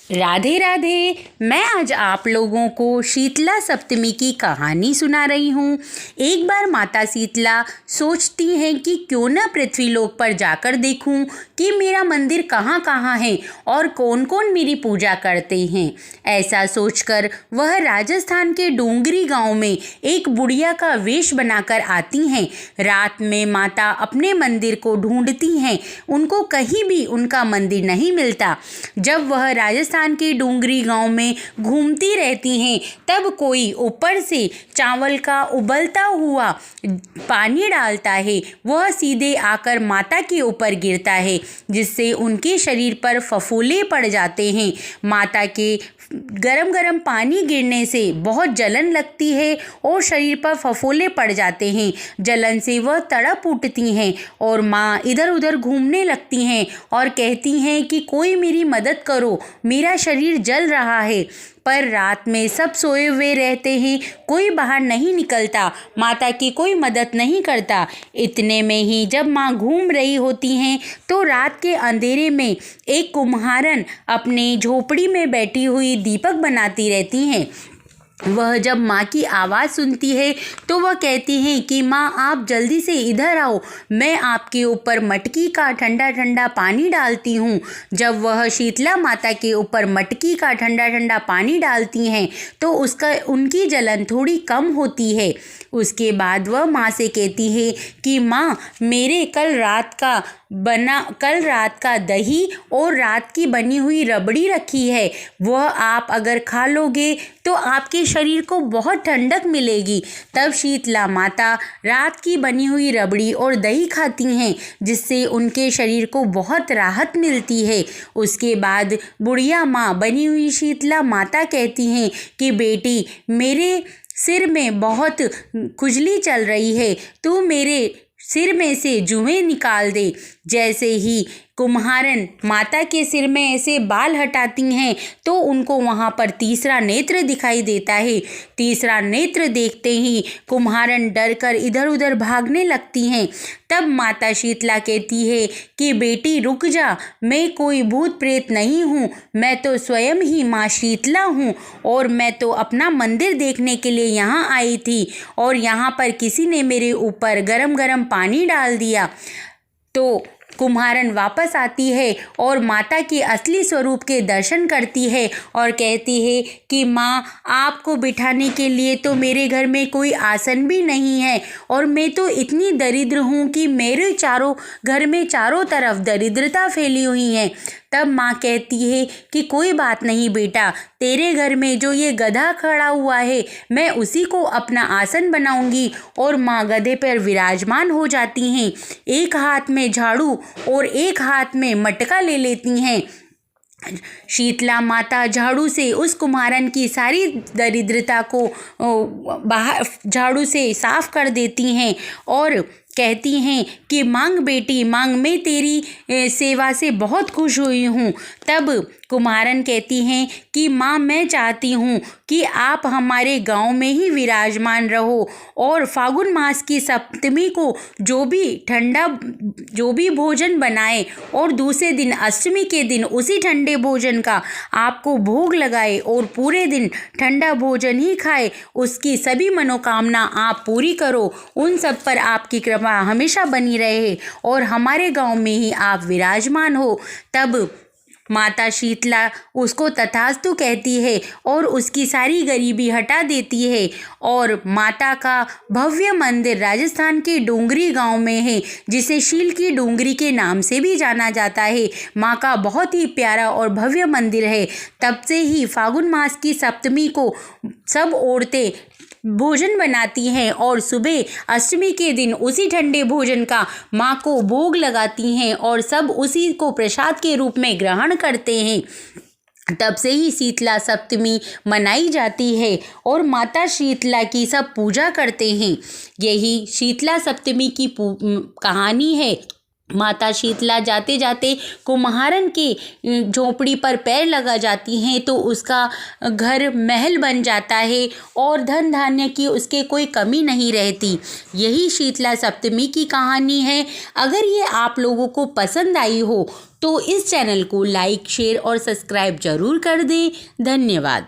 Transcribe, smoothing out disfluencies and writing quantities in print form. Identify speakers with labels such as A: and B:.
A: राधे राधे। मैं आज आप लोगों को शीतला सप्तमी की कहानी सुना रही हूँ। एक बार माता शीतला सोचती हैं कि क्यों न पृथ्वीलोक पर जाकर देखूँ कि मेरा मंदिर कहाँ कहाँ है और कौन कौन मेरी पूजा करते हैं। ऐसा सोचकर वह राजस्थान के डोंगरी गांव में एक बुढ़िया का वेश बनाकर आती हैं। रात में माता अपने मंदिर को ढूंढती हैं, उनको कहीं भी उनका मंदिर नहीं मिलता। जब वह राजस्थान के डोंगरी गांव में घूमती रहती हैं, तब कोई ऊपर से चावल का उबलता हुआ पानी डालता है। वह सीधे आकर माता के ऊपर गिरता है, जिससे उनके शरीर पर फफूंदे पड़ जाते हैं। माता के गरम गरम पानी गिरने से बहुत जलन लगती है और शरीर पर फफोले पड़ जाते हैं। जलन से वह तड़प उठती हैं और माँ इधर उधर घूमने लगती हैं और कहती हैं कि कोई मेरी मदद करो, मेरा शरीर जल रहा है। पर रात में सब सोए हुए रहते हैं, कोई बाहर नहीं निकलता, माता की कोई मदद नहीं करता। इतने में ही जब माँ घूम रही होती हैं तो रात के अंधेरे में एक कुम्हारन अपने झोपड़ी में बैठी हुई दीपक बनाती रहती हैं। वह जब माँ की आवाज़ सुनती है तो वह कहती हैं कि माँ, आप जल्दी से इधर आओ, मैं आपके ऊपर मटकी का ठंडा ठंडा पानी डालती हूँ। जब वह शीतला माता के ऊपर मटकी का ठंडा ठंडा पानी डालती हैं तो उनकी जलन थोड़ी कम होती है। उसके बाद वह माँ से कहती है कि माँ, मेरे कल रात का दही और रात की बनी हुई रबड़ी रखी है, वह आप अगर खा लोगे तो आपके शरीर को बहुत ठंडक मिलेगी। तब शीतला माता रात की बनी हुई रबड़ी और दही खाती हैं, जिससे उनके शरीर को बहुत राहत मिलती है। उसके बाद बुढ़िया माँ बनी हुई शीतला माता कहती हैं कि बेटी, मेरे सिर में बहुत खुजली चल रही है, तू मेरे सिर में से जुएं निकाल दे। जैसे ही कुम्हारन माता के सिर में ऐसे बाल हटाती हैं तो उनको वहाँ पर तीसरा नेत्र दिखाई देता है। तीसरा नेत्र देखते ही कुम्हारन डरकर इधर उधर भागने लगती हैं। तब माता शीतला कहती है कि बेटी रुक जा, मैं कोई भूत प्रेत नहीं हूँ, मैं तो स्वयं ही माँ शीतला हूँ और मैं तो अपना मंदिर देखने के लिए यहाँ आई थी और यहाँ पर किसी ने मेरे ऊपर गरम गरम पानी डाल दिया। तो कुम्हारन वापस आती है और माता के असली स्वरूप के दर्शन करती है और कहती है कि माँ, आपको बिठाने के लिए तो मेरे घर में कोई आसन भी नहीं है और मैं तो इतनी दरिद्र हूँ कि मेरे घर में चारों तरफ दरिद्रता फैली हुई है। तब माँ कहती है कि कोई बात नहीं बेटा, तेरे घर में जो ये गधा खड़ा हुआ है, मैं उसी को अपना आसन बनाऊंगी। और माँ गधे पर विराजमान हो जाती हैं। एक हाथ में झाड़ू और एक हाथ में मटका ले लेती हैं। शीतला माता झाड़ू से उस कुम्हारन की सारी दरिद्रता को बाहर झाड़ू से साफ कर देती हैं और कहती हैं कि मांग बेटी मांग, मैं तेरी सेवा से बहुत खुश हुई हूँ। तब कुम्हारन कहती हैं कि माँ, मैं चाहती हूँ कि आप हमारे गांव में ही विराजमान रहो और फागुन मास की सप्तमी को जो भी भोजन बनाए और दूसरे दिन अष्टमी के दिन उसी ठंडे भोजन का आपको भोग लगाए और पूरे दिन ठंडा भोजन ही खाए। उसकी सभी मनोकामना आप पूरी करो, उन सब पर आपकी कृपा हमेशा बनी रहे और हमारे गांव में ही आप विराजमान हो। तब माता शीतला उसको तथास्तु कहती है और उसकी सारी गरीबी हटा देती है और माता का भव्य मंदिर राजस्थान के डोंगरी गांव में है, जिसे शील की डोंगरी के नाम से भी जाना जाता है। माँ का बहुत ही प्यारा और भव्य मंदिर है। तब से ही फागुन मास की सप्तमी को सब औरतें भोजन बनाती हैं और सुबह अष्टमी के दिन उसी ठंडे भोजन का माँ को भोग लगाती हैं और सब उसी को प्रसाद के रूप में ग्रहण करते हैं। तब से ही शीतला सप्तमी मनाई जाती है और माता शीतला की सब पूजा करते हैं। यही शीतला सप्तमी की कहानी है। माता शीतला जाते जाते कुम्हारन के झोपड़ी पर पैर लगा जाती हैं तो उसका घर महल बन जाता है और धन धान्य की उसके कोई कमी नहीं रहती। यही शीतला सप्तमी की कहानी है। अगर ये आप लोगों को पसंद आई हो तो इस चैनल को लाइक शेयर और सब्सक्राइब जरूर कर दें। धन्यवाद।